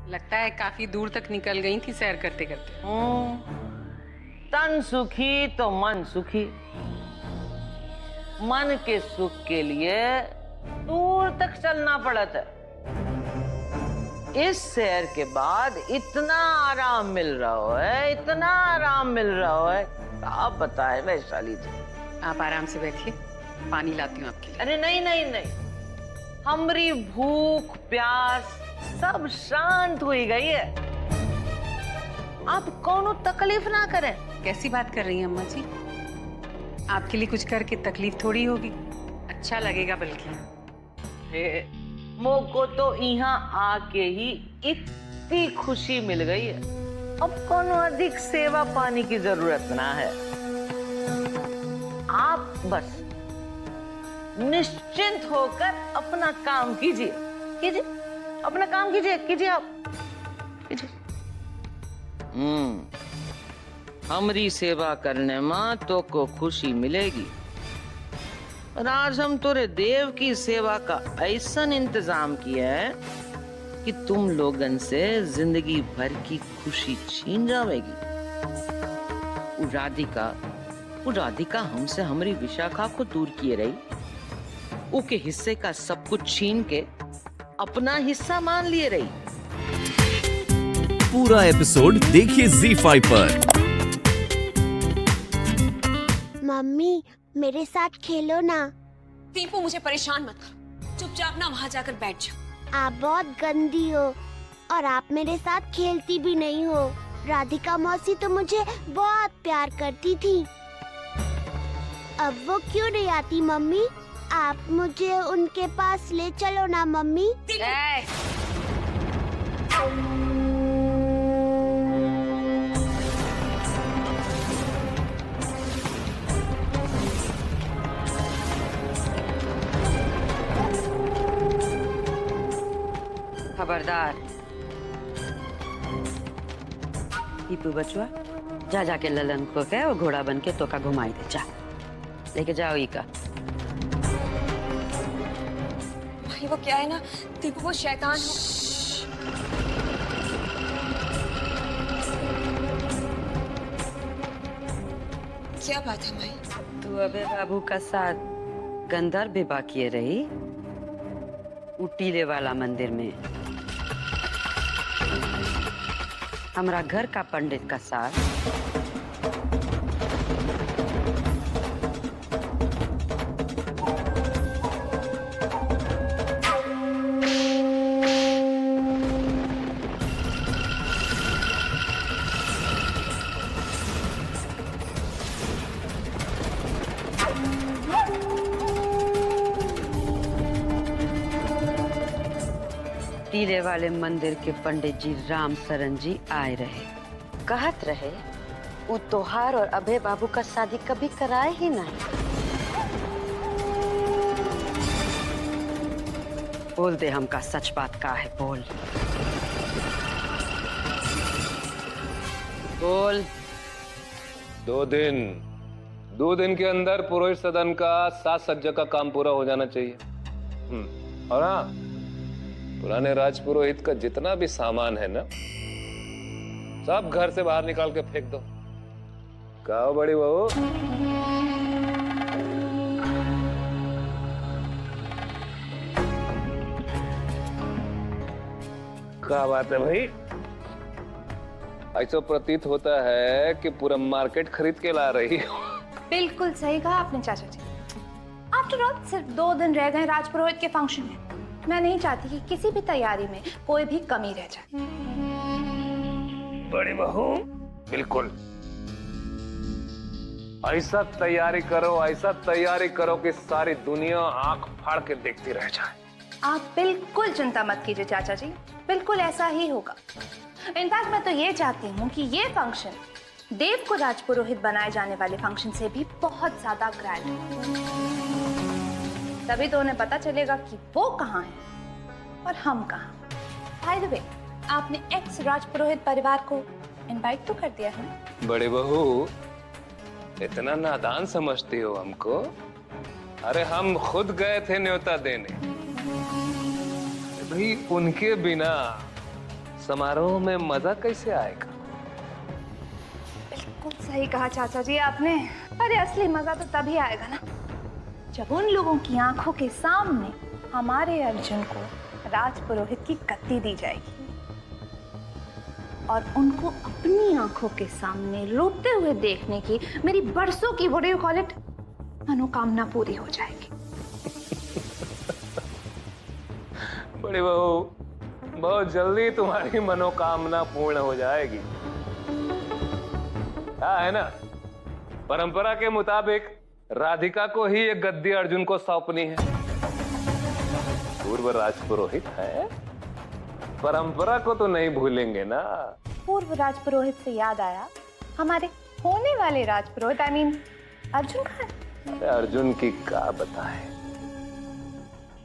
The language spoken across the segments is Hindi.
लगता है काफी दूर तक निकल गई थी सैर करते करते। तन सुखी तो मन सुखी। मन के सुख के लिए दूर तक चलना पड़ता है। इस सैर के बाद इतना आराम मिल रहा है, इतना आराम मिल रहा है, आप बताए वैशाली जी। आप आराम से बैठिए, पानी लाती हूँ आपके लिए। अरे नहीं नहीं नहीं, हमारी भूख प्यास सब शांत हुई गई है। आप कोनो तकलीफ ना करें। कैसी बात कर रही हैं अम्मा जी? आपके लिए कुछ करके तकलीफ थोड़ी होगी, अच्छा लगेगा बल्कि। मोको तो यहाँ आके ही इतनी खुशी मिल गई है, अब कोनो अधिक सेवा पानी की जरूरत ना है। आप बस निश्चिंत होकर अपना काम कीजिए, कीजिए अपना काम कीजिए, कीजिए आप कीजिए। हमारी सेवा करने में तो को खुशी मिलेगी। और आज हम तोरे देव की सेवा का ऐसा इंतजाम किया है कि तुम लोगन से जिंदगी भर की खुशी छीन जाएगी। वो राधिका हमसे हमारी विशाखा को दूर किए रही, उके हिस्से का सब कुछ छीन के अपना हिस्सा मान लिए रही। पूरा एपिसोड देखिए ZEE5 पर। मम्मी मेरे साथ खेलो ना। दीपू मुझे परेशान मत करो, चुपचाप ना वहाँ जाकर बैठ जाओ। आप बहुत गंदी हो और आप मेरे साथ खेलती भी नहीं हो। राधिका मौसी तो मुझे बहुत प्यार करती थी, अब वो क्यों नहीं आती मम्मी? आप मुझे उनके पास ले चलो ना मम्मी। खबरदार दीपू बचुआ, जा जाके ललन को कह वो घोड़ा बन के तोका घुमाई दे। जा लेके जाओ ई का। भाई वो क्या है ना दीपू, वो शैतान हो। क्या बात है माई? तू अबे बाबू का साथ गंधर्व विवाह किए रही उटीले वाला मंदिर में। हमारा घर का पंडित का साथ टीले वाले मंदिर के पंडित जी राम सरन जी आए रहे, कहत रहे वो तोहार और अभय बाबू का शादी कभी कराए ही नहीं। बोल दे हमका सच बात का है, बोल बोल। 2 दिन के अंदर पुरोहित सदन का साज सज्जा का काम पूरा हो जाना चाहिए। और हाँ, पुराने राज पुरोहित का जितना भी सामान है ना, सब घर से बाहर निकाल के फेंक दो। कहो बड़ी बहू? क्या बात है भाई? ऐसा प्रतीत होता है कि पूरा मार्केट खरीद के ला रही हो। बिल्कुल सही कहा आपने चाचा जी। आफ्टर ऑल सिर्फ 2 दिन रह गए राज पुरोहित के फंक्शन में। मैं नहीं चाहती कि किसी भी तैयारी में कोई भी कमी रह जाए। बड़ी बहू, बिल्कुल ऐसा तैयारी करो कि सारी दुनिया आंख फाड़ के देखती रह जाए। आप बिल्कुल चिंता मत कीजिए चाचा जी, बिल्कुल ऐसा ही होगा। इनफैक्ट मैं तो ये चाहती हूँ कि ये फंक्शन देव को राज पुरोहित बनाए जाने वाले फंक्शन से भी बहुत ज्यादा ग्रैंड है। तभी तो उन्हें पता चलेगा कि वो कहाँ है और हम कहाँ। बाय द वे, आपने एक्स राज पुरोहित परिवार को इनवाइट तो कर दिया है ना? बड़े बहू, इतना नादान समझती हो हमको? अरे हम खुद गए थे न्योता देने। भाई उनके बिना समारोह में मजा कैसे आएगा? बिल्कुल सही कहा चाचा जी आपने। अरे असली मजा तो तभी आएगा ना जब उन लोगों की आंखों के सामने हमारे अर्जुन को राजपुरोहित की गद्दी दी जाएगी और उनको अपनी आंखों के सामने रोते हुए देखने की मेरी बरसों की what do you call it मनोकामना पूरी हो जाएगी। बड़ी बहू, बहुत जल्दी तुम्हारी मनोकामना पूर्ण हो जाएगी। हाँ है ना, परंपरा के मुताबिक राधिका को ही ये गद्दी अर्जुन को सौंपनी है। पूर्व राजपुरोहित है, परंपरा को तो नहीं भूलेंगे ना। पूर्व राजपुरोहित से याद आया, हमारे होने वाले राजपुरोहित आई मीन अर्जुन कहाँ है? अरे अर्जुन की क्या बताए,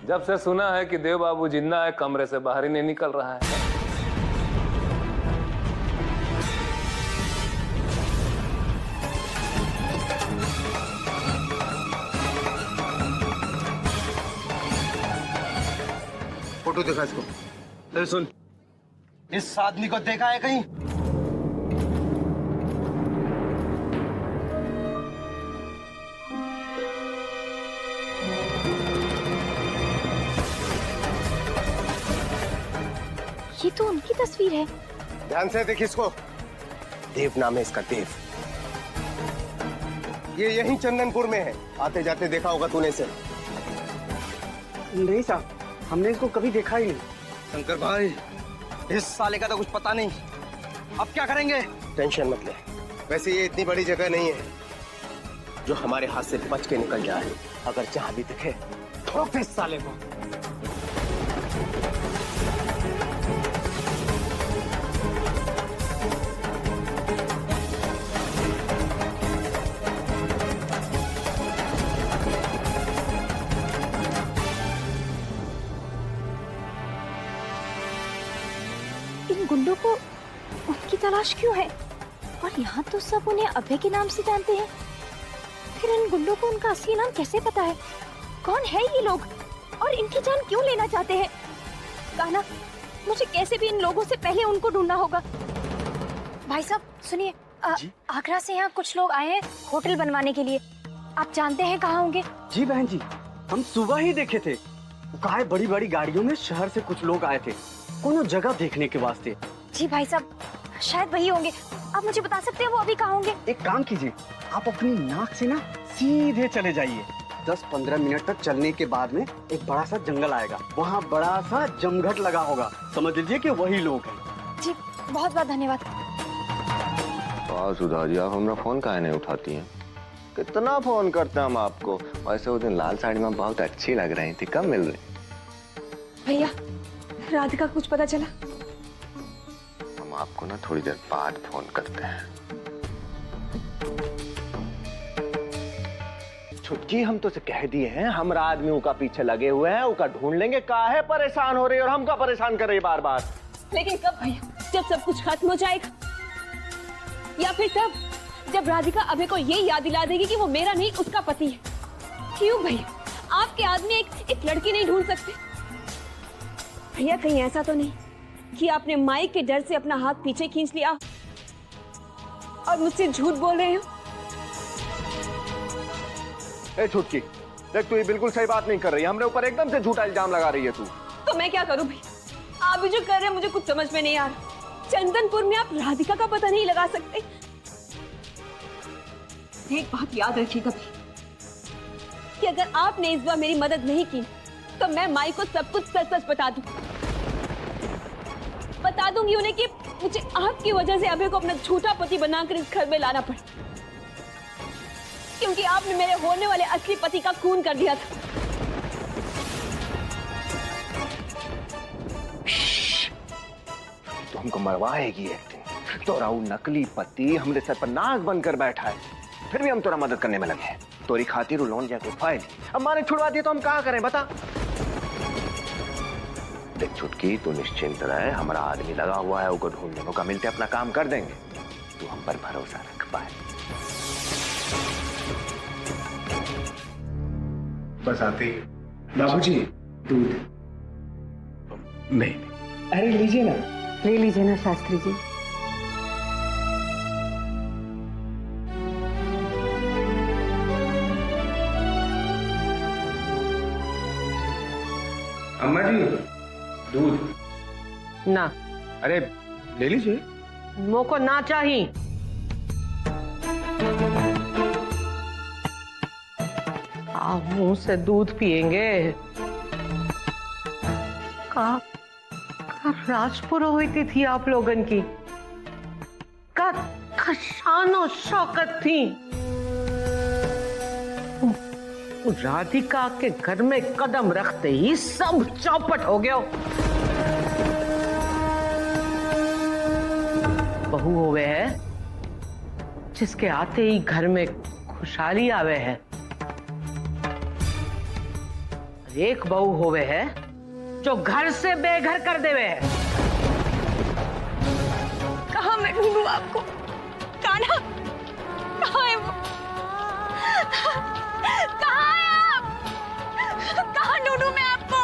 जब से सुना है कि देव बाबू जिंदा है कमरे से बाहर ही नहीं निकल रहा है। फोटो दिखा इसको। अरे सुन, इस आदमी को देखा है कहीं? ये तो उनकी तस्वीर है। ध्यान से देख इसको। देव नाम है इसका, देव। ये यहीं चंदनपुर में है। आते जाते देखा होगा तूने इसे। नहीं साहब, हमने इसको कभी देखा ही नहीं। शंकर भाई, इस साले का तो कुछ पता नहीं। अब क्या करेंगे? टेंशन मत ले। वैसे ये इतनी बड़ी जगह नहीं है जो हमारे हाथ से बच के निकल जाए। अगर जहां भी दिखे ठोक दे इस साले को। इन गुंडों को उनकी तलाश क्यों है? और यहाँ तो सब उन्हें अभय के नाम से जानते हैं। फिर इन गुंडों को उनका असली नाम कैसे पता है? कौन है ये लोग और इनकी जान क्यों लेना चाहते हैं? कान्हा, मुझे कैसे भी इन लोगों से पहले उनको ढूंढना होगा। भाई साहब सुनिए, आगरा से यहाँ कुछ लोग आए हैं होटल बनवाने के लिए। आप जानते हैं कहाँ होंगे? जी बहन जी, हम सुबह ही देखे थे। कहा है बड़ी बड़ी गाड़ियों में शहर से कुछ लोग आए थे कोनो जगह देखने के वास्ते। जी भाई साहब, शायद वही होंगे। आप मुझे बता सकते हैं वो अभी कहाँ होंगे? एक काम कीजिए, आप अपनी नाक से ना सीधे चले जाइए। 10-15 मिनट तक चलने के बाद में एक बड़ा सा जंगल आएगा, वहाँ बड़ा सा जमघट लगा होगा। समझ लीजिए कि वही लोग हैं। जी बहुत बहुत धन्यवाद। सुधा जी, आप हमारा फोन काहे नहीं उठाती हैं? कितना फोन करते हैं हम आपको। वैसे उस दिन लाल साड़ी में बहुत अच्छी लग रही थी, कब मिल रही? भैया, राधिका कुछ पता चला? हम आपको ना थोड़ी देर बाद फोन करते हैं। छुटकी, हम तो से कह दिए हैं, हमारा आदमी उनका पीछे लगे हुए हैं, उनका ढूंढ लेंगे। काहे परेशान हो रही है और हमका परेशान कर रही है बार बार? लेकिन कब भैया? जब सब कुछ खत्म हो जाएगा, या फिर तब जब राधिका अभय को ये याद दिला देगी कि वो मेरा नहीं उसका पति है। क्यों भैया, आपके आदमी एक लड़की नहीं ढूंढ सकते? भैया कहीं ऐसा तो नहीं कि आपने माई के डर से अपना हाथ पीछे खींच लिया और मुझसे झूठ बोल रहे हो? ए छुटकी, देख तू ये बिल्कुल सही बात नहीं कर रही है। हमरे ऊपर एकदम से झूठा इल्जाम लगा रही है तू। तो मैं क्या करूं भैया? आप भी जो कर रहे हैं मुझे कुछ समझ में नहीं आ रहा। चंदनपुर में आप राधिका का पता नहीं लगा सकते? एक बात याद रखिएगा भैया कि अगर आपने इस बार मेरी मदद नहीं की तो मैं माई को सब कुछ सच सच बता दूंगी उन्हें कि मुझे आपकी वजह से अभय को अपना झूठा पति बनाकर इस घर में लाना पड़ा, क्योंकि आपने मेरे होने वाले असली पति का खून कर दिया था। तो हमको मरवाएगी एक दिन। तोरा वो नकली पति हमरे सर पर नाक बनकर बैठा है, फिर भी हम तोरा मदद करने में लगे हैं। तोरी खातिर लोन जाके फाइल अब माने छुड़वा दिए तो हम कहा करें बता? देख छुटकी, तू निश्चिंत रहे, हमारा आदमी लगा हुआ है, उसको ढूंढने मौका मिलते अपना काम कर देंगे। तू हम पर भरोसा रख पाए। बस आते ही बाबूजी दूध। नहीं, अरे लीजिए ना। ले लीजिए ना शास्त्री जी। अम्मा जी दूध। ना। अरे ले लीजिए। मोको ना चाहिए। आप मुंह से दूध पिएंगे? का राजपुरोहिती थी आप लोगन की, का शानो शौकत थी। राधिका के घर में कदम रखते ही सब चौपट हो गया। बहू होवे है जिसके आते ही घर में खुशहाली आवे है। एक बहू होवे है जो घर से बेघर कर देवे है। कहाँ मैं ढूंढूं आपको? कान्हा कहाँ है वो? कहाँ है आप? कहाँ ढूंढूं मैं आपको?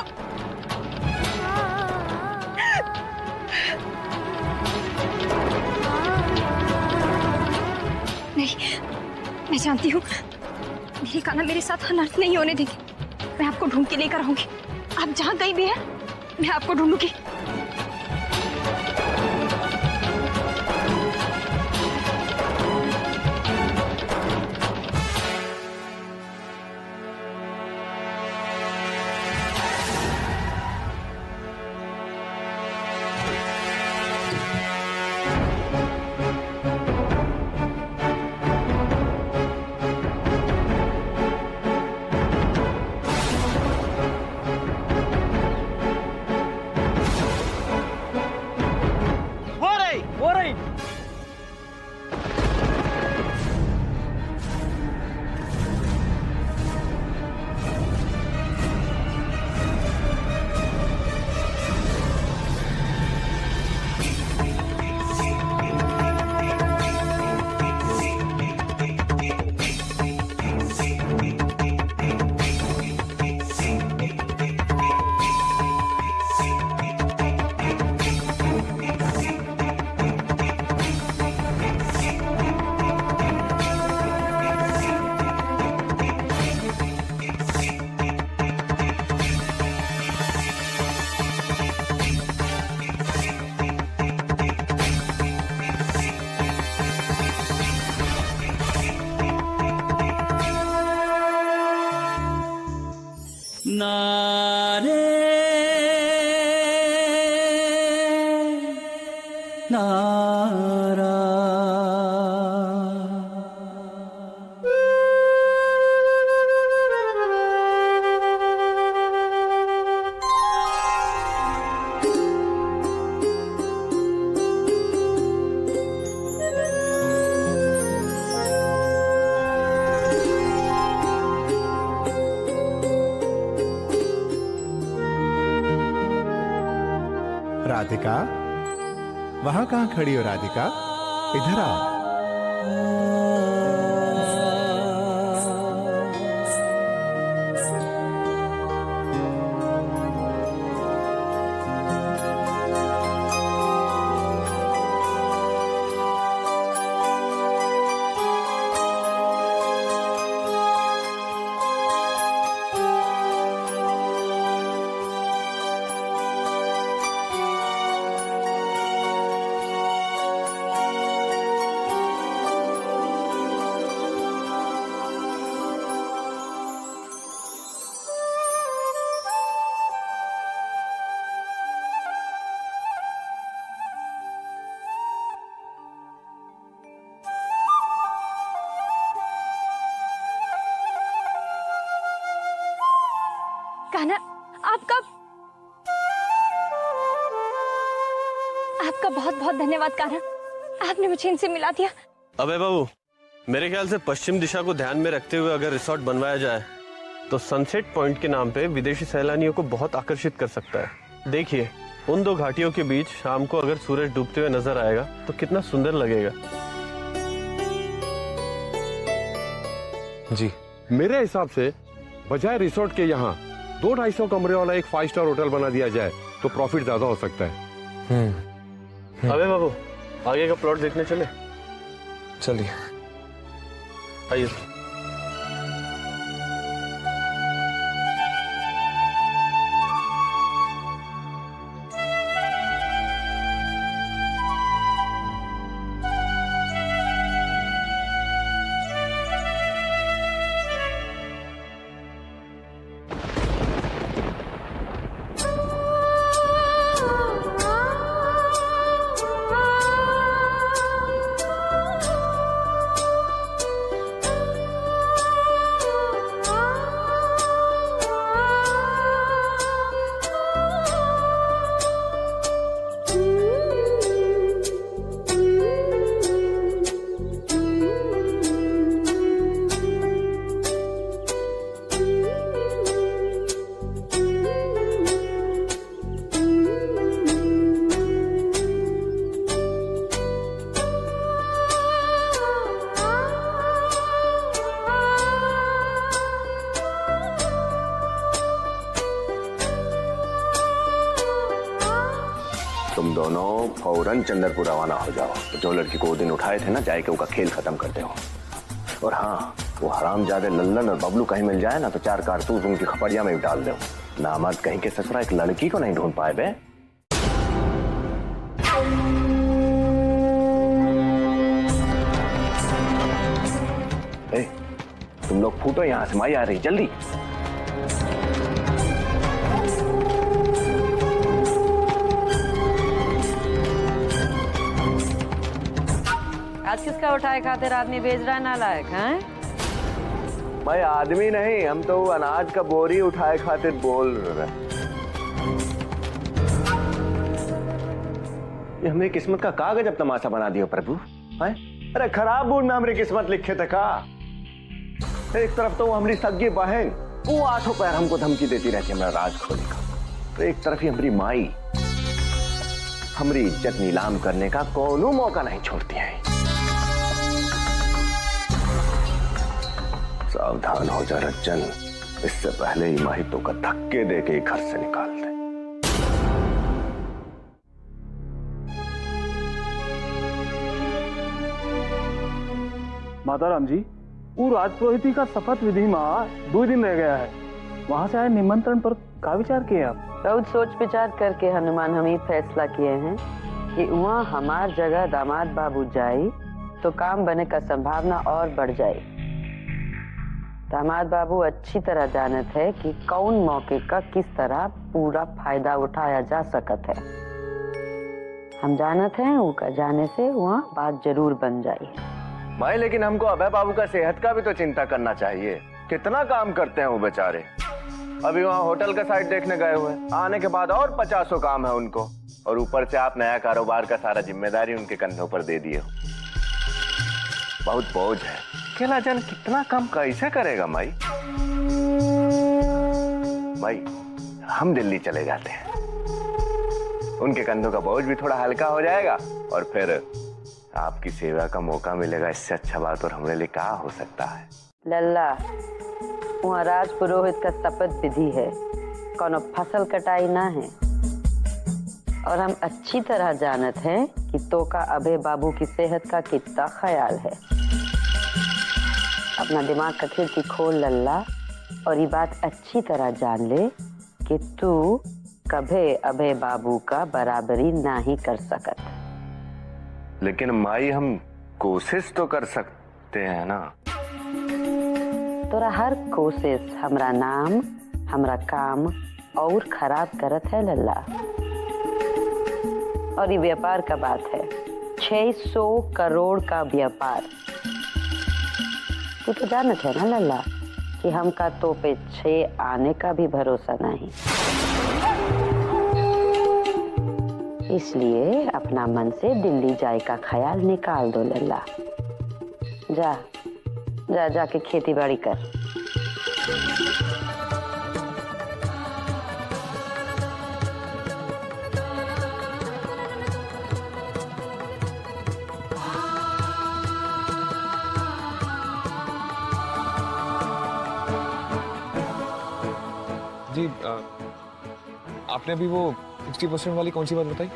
नहीं, मैं जानती हूँ मेरी कान्हा मेरे साथ अनर्थ नहीं होने देगी। मैं आपको ढूंढ के लेकर आऊंगी। आप जहाँ कहीं भी हैं, मैं आपको ढूंढूंगी। नारे नारा राधिका, वहां कहां खड़ी हो राधिका? इधर आओ। कान्हा, आपका बहुत बहुत धन्यवाद कान्हा, आपने मुझे इनसे मिला दिया। अबे बाबू, मेरे ख्याल से पश्चिम दिशा को ध्यान में रखते हुए अगर रिसोर्ट बनवाया जाए तो सनसेट पॉइंट के नाम पे विदेशी सैलानियों को बहुत आकर्षित कर सकता है। देखिए, उन दो घाटियों के बीच शाम को अगर सूरज डूबते हुए नजर आएगा तो कितना सुंदर लगेगा। जी, मेरे हिसाब से बजाय रिसोर्ट के यहाँ 200-250 कमरे वाला एक 5 स्टार होटल बना दिया जाए तो प्रॉफिट ज्यादा हो सकता है। अबे बाबू, आगे का प्लॉट देखने चले? चलिए। आइए। तुम दोनों फौरन चंदरपुर रवाना हो जाओ। जो लड़की को वो दिन उठाए थे ना, जाए के उसका खेल खत्म करते हो। और हाँ, वो हरामजादे लल्लन और बबलू कहीं मिल जाए ना तो 4 कारतूस उनकी खपड़िया में भी डाल दो। नामर्द कहीं के ससुरा एक लड़की को नहीं ढूंढ पाए बे। तुम लोग फूटो यहाँ से, माई आ रही, जल्दी। आज किसका उठाए खातिर आदमी भेज रहा है नालायक, हैं? भाई आदमी नहीं, हम तो अनाज का बोरी उठाए खातिर बोल रहे। ये हमारी किस्मत का कागज अब तमाशा बना दियो प्रभु। अरे खराब बोर्ड में हमारी किस्मत लिखे थे का। एक तरफ तो वो हमारी सगी बहन, वो 8 पैर हमको धमकी देती रहती है हमारा राज खोने का। तो एक तरफ ही हमारी माई हमारी इज्जत नीलाम करने का कोनो मौका नहीं छोड़ती है। सावधान हो जा रज्जन, इससे पहले ही माही तो का धक्के दे के घर से निकाल दे। माता राम जी, वो राजपुरोहिती का शपथ विधि में 2 दिन रह गया है। वहां से आए निमंत्रण पर क्या विचार किए आप? बहुत सोच विचार करके हनुमान हम ही फैसला किए हैं कि वहाँ हमार जगह दामाद बाबू जाए तो काम बने का संभावना और बढ़ जाए। दामाद बाबू अच्छी तरह जानत है कि कौन मौके का किस तरह पूरा फायदा उठाया जा सकत है। हम जानत हैं उनका जाने से वहाँ बात जरूर बन जाए। भाई लेकिन हमको अभय बाबू का सेहत का भी तो चिंता करना चाहिए। कितना काम करते हैं वो बेचारे। अभी वहाँ होटल का साइड देखने गए हुए, आने के बाद और 50 काम है उनको। और ऊपर से आप नया कारोबार का सारा जिम्मेदारी उनके कंधों पर दे दिए हो। बहुत बोझ है। अकेला जन कितना काम कैसे करेगा माई? भाई हम दिल्ली चले जाते हैं, उनके कंधों का बोझ भी थोड़ा हल्का हो जाएगा और फिर आपकी सेवा का मौका मिलेगा। इससे अच्छा बात और हमारे लिए क्या हो सकता है? लल्ला, वहाँ राज पुरोहित का शपथ विधि है, कोनो फसल कटाई ना है। और हम अच्छी तरह जानत हैं कि तो का अभय बाबू की सेहत का कितना ख्याल है। अपना दिमाग का खिड़की खोल लल्ला, और ये बात अच्छी तरह जान ले कि तू कभी अभय बाबू का बराबरी ना ही कर सकत। लेकिन माई हम कोशिश तो कर सकते हैं ना। तोरा हर कोशिश हमरा नाम, हमरा काम और खराब करत है लल्ला। और ये व्यापार का बात है, 600 करोड़ का व्यापार। तू तो जानत है ना लल्ला कि हमका तो पे 6 आने का भी भरोसा नहीं। इसलिए अपना मन से दिल्ली जाए का ख्याल निकाल दो लल्ला। जा जा जाके खेती बाड़ी कर। जी आपने अभी वो 60% वाली कौन सी बात बताई?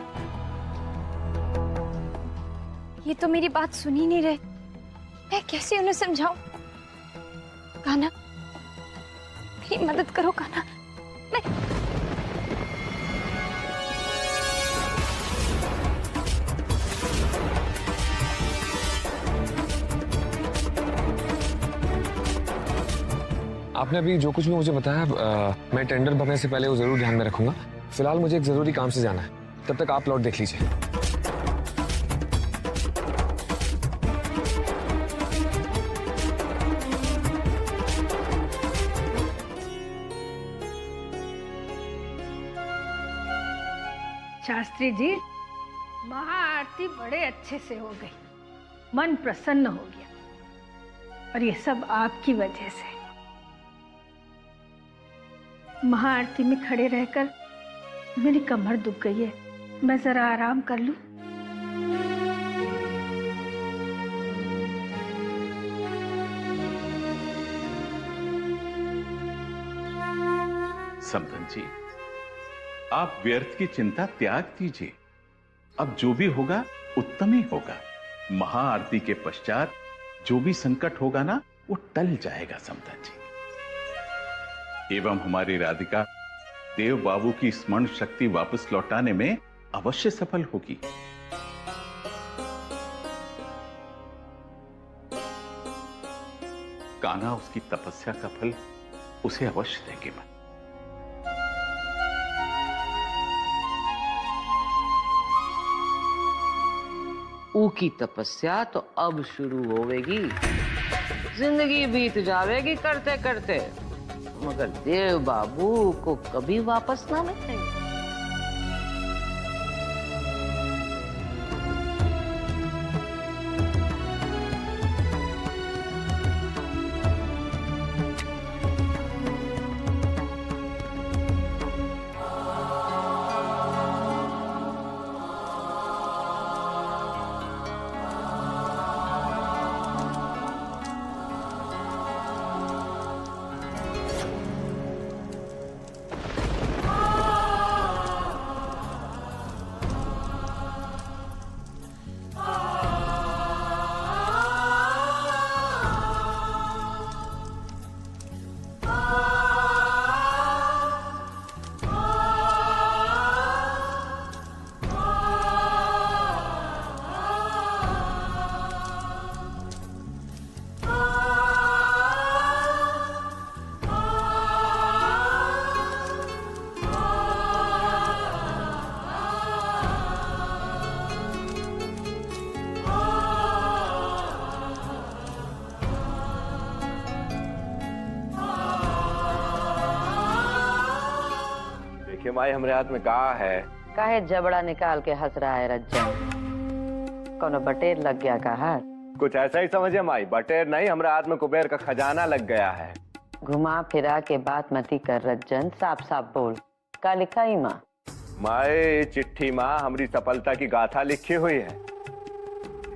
ये तो मेरी बात सुन ही नहीं रहे। मैं कैसे उन्हें समझाऊं? कान्हा, मेरी मदद करो कान्हा। मैं आपने अभी जो कुछ भी मुझे बताया, मैं टेंडर भरने से पहले वो जरूर ध्यान में रखूंगा। फिलहाल मुझे एक जरूरी काम से जाना है, तब तक आप लौट देख लीजिए। शास्त्री जी, महाआरती बड़े अच्छे से हो गई, मन प्रसन्न हो गया, और ये सब आपकी वजह से। महाआरती में खड़े रहकर मेरी कमर दुख गई है, मैं जरा आराम कर लूं। समधन जी, आप व्यर्थ की चिंता त्याग दीजिए। अब जो भी होगा उत्तम ही होगा। महाआरती के पश्चात जो भी संकट होगा ना, वो टल जाएगा समधन जी। एवं हमारी राधिका देव बाबू की स्मरण शक्ति वापस लौटाने में अवश्य सफल होगी। कान्हा उसकी तपस्या का फल उसे अवश्य देंगे। ऊ की तपस्या तो अब शुरू होवेगी। जिंदगी बीत जावेगी करते करते, मगर देव बाबू को कभी वापस ना मिलेंगे। माई हमरे हाथ में कहा है? काहे जबड़ा निकाल के हंस रहा है रज्जन? कोनो बटेर लग गया का हाथ? कुछ ऐसा ही समझे माई, बटेर नहीं, हमारे हाथ में कुबेर का खजाना लग गया है। घुमा फिरा के बात मती कर रज्जन, साफ साफ बोल, का लिखा ही माँ? माई चिट्ठी माँ हमारी सफलता की गाथा लिखी हुई है।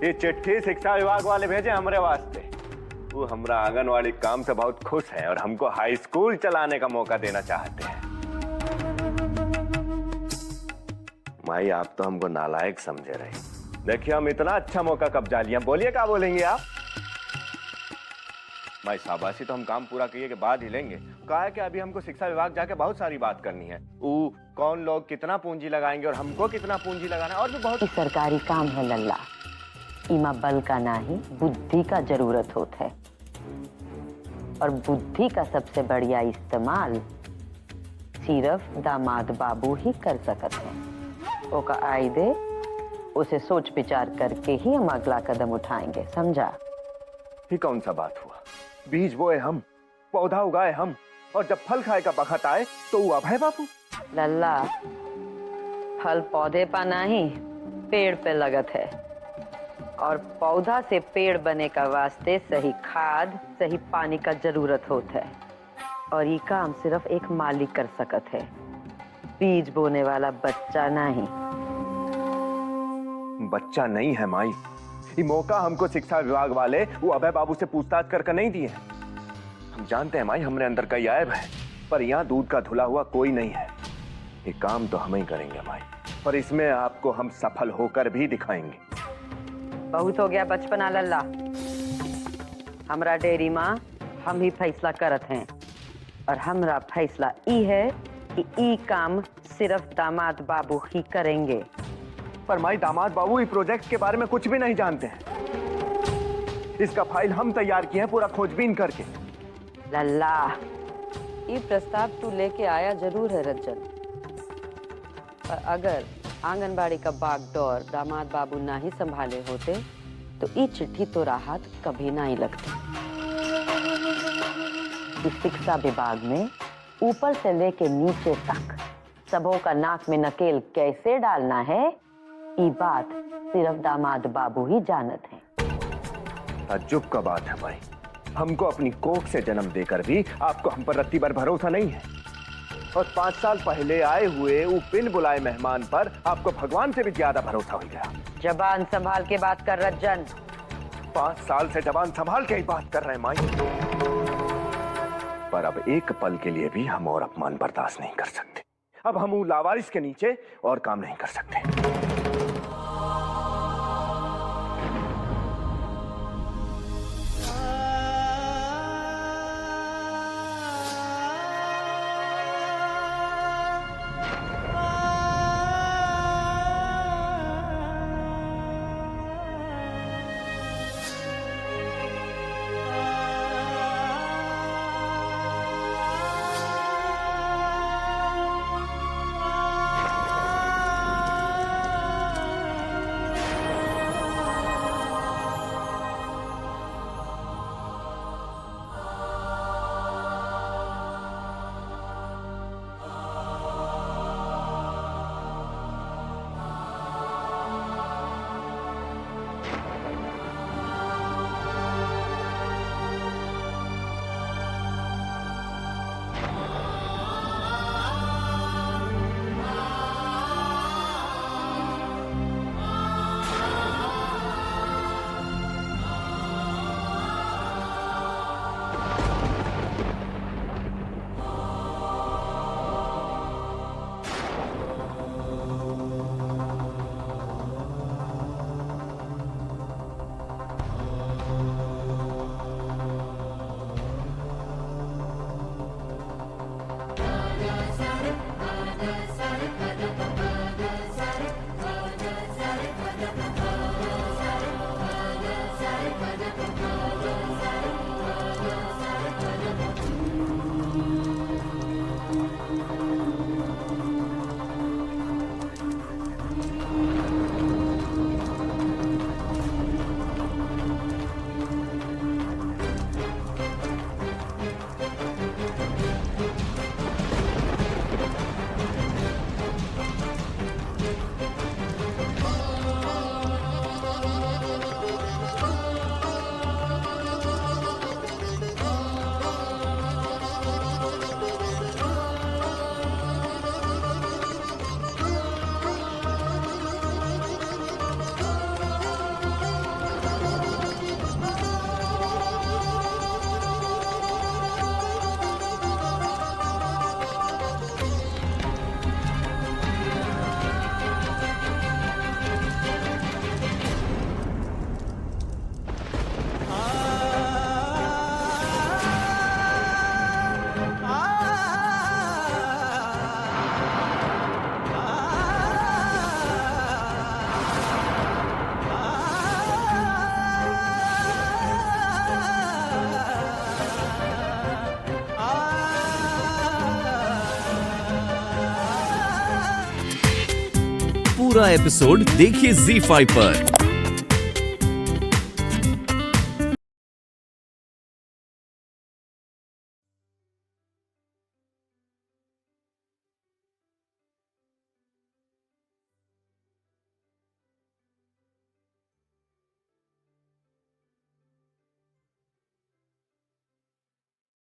ये चिट्ठी शिक्षा विभाग वाले भेजे हमारे वास्ते। वो हमारा आंगनवाड़ी काम से बहुत खुश है और हमको हाई स्कूल चलाने का मौका देना चाहते हैं। माई आप तो हमको नालायक समझे रहे। देखिए हम इतना अच्छा मौका कब जा लिया, बोलिए क्या बोलेंगे आप? माई शाबाशी तो हम काम पूरा किए के बाद ही लेंगे। कहा है कि अभी हमको शिक्षा विभाग जाके बहुत सारी बात करनी है। कौन लोग कितना पूंजी लगाएंगे और हमको कितना पूंजी लगाना है, और भी बहुत सरकारी काम है लल्ला। इमा बल का नहीं बुद्धि का जरूरत होता है, और बुद्धि का सबसे बढ़िया इस्तेमाल सिर्फ दामाद बाबू ही कर सकते हैं। ओका आई दे, उसे सोच विचार करके ही हम अगला कदम उठाएंगे, समझा? ये कौन सा बात हुआ? बीज बोए हम, पौधा उगाए हम, और जब फल खाए का बखत आए तो वो अब है बापू। लल्ला, फल पौधे पर नहीं पेड़ पे लगत है, और पौधा से पेड़ बने का वास्ते सही खाद सही पानी का जरूरत होता है, और ये काम सिर्फ एक मालिक कर सकत है, बीज बोने वाला बच्चा नहीं। बच्चा नहीं है माई, ये मौका हमको शिक्षा विभाग वाले वो अभय बाबू से पूछताछ करके नहीं दिए। हम जानते हैं माई हमरे अंदर कई ऐब है, पर यहाँ दूध का धुला हुआ कोई नहीं है। ये काम तो हम ही करेंगे माई, पर इसमें आपको हम सफल होकर भी दिखाएंगे। बहुत हो गया बचपना लल्ला। हमरा डेरी माँ हम ही फैसला करत हैं और हमरा फैसला ई है कि ई काम सिर्फ दामाद बाबू ही करेंगे। पर माई दामाद बाबू इस प्रोजेक्ट के बारे में कुछ भी नहीं जानते हैं। इसका फाइल हम तैयार किए हैं पूरा खोजबीन करके। लल्ला, ये प्रस्ताव तू लेके आया जरूर है रज्जन, पर अगर आंगनबाड़ी का बागडोर दामाद बाबू ना ही संभाले होते तो ये चिट्ठी तो राहत कभी ना ही लगती। इस शिक्षा विभाग में ऊपर से लेके नीचे तक सबों का नाक में नकेल कैसे डालना है, ये बात सिर्फ दामाद बाबू ही जानत हैं। ताज्जुब का बात है भाई, हमको अपनी कोख से जन्म देकर भी आपको हम पर रत्ती भर भरोसा नहीं है। और 5 साल पहले आए हुए वो बिन बुलाए मेहमान पर आपको भगवान से भी ज्यादा भरोसा हो गया। जबान संभाल के बात कर रज्जन। 5 साल से जबान संभाल के ही बात कर रहे हैं माई, पर अब एक पल के लिए भी हम और अपमान बर्दाश्त नहीं कर सकते। अब हम वो लावारिस के नीचे और काम नहीं कर सकते। पूरा एपिसोड देखिए ZEE5 पर।